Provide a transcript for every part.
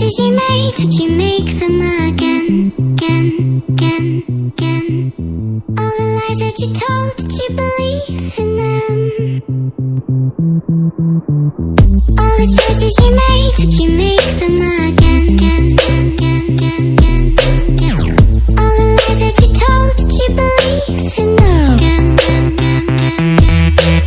choices you made, would you make them again, again, again, again? All the lies that you told, did you believe in them? All the choices you made, would you make them again, again, again, again, again, again? All the lies that you told, did you believe in them? Again, again, again, again, again.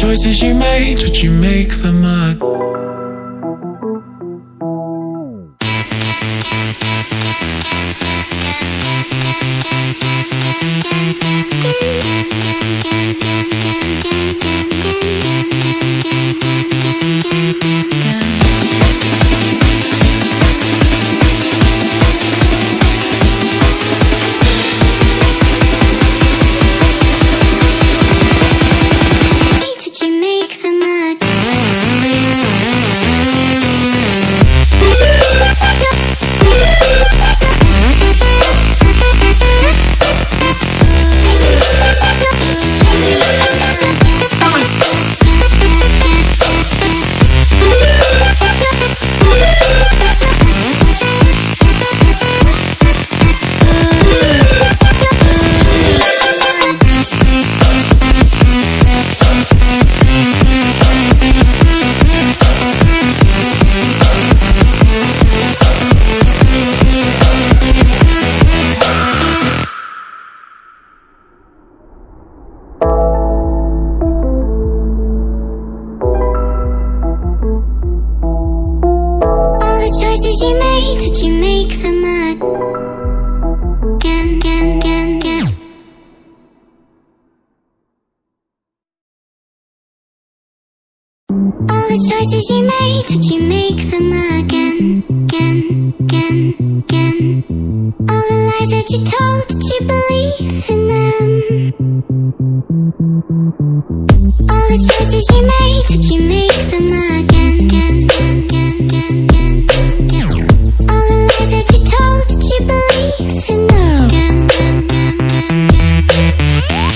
Choices you made, would you make them up? Choices you made, would you make them again, again, again, again? All the lies that you told, did you believe in them? All the choices you made, would you make them again, again, again, again, again, again? All the lies that you told, did you believe in them? Again, again, again, again, again.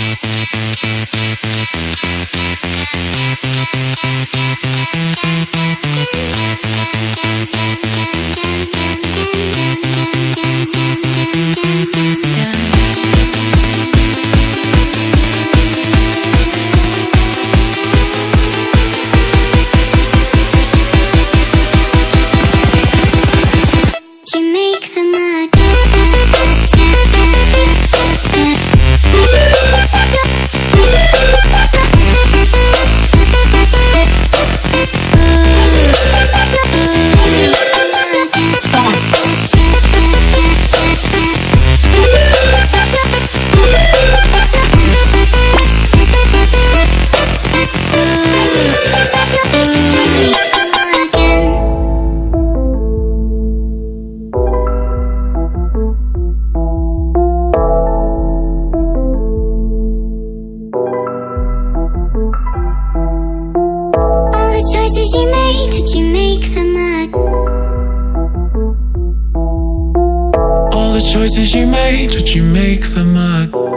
Choices you made, would you make them up? Again,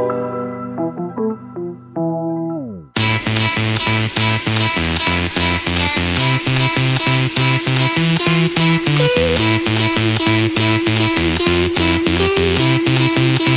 again, again, again, again, again, again.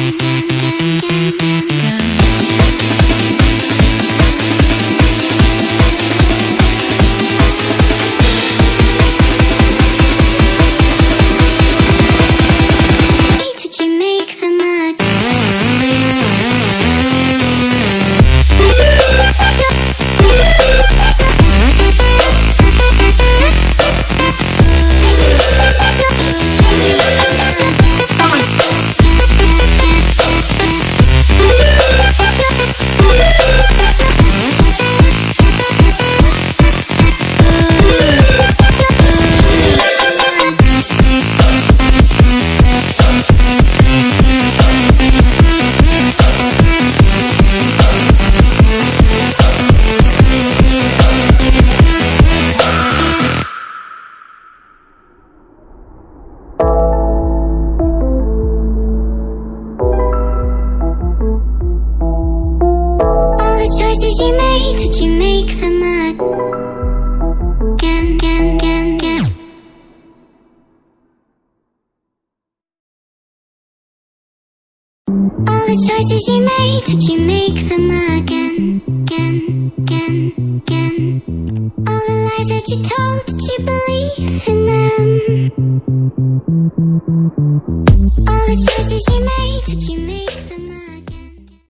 made, did you make them again, again, again, again? All the choices you made, did you make them again, again, again, again? All the lies that you told, did you believe in them? All the choices you made, did you make them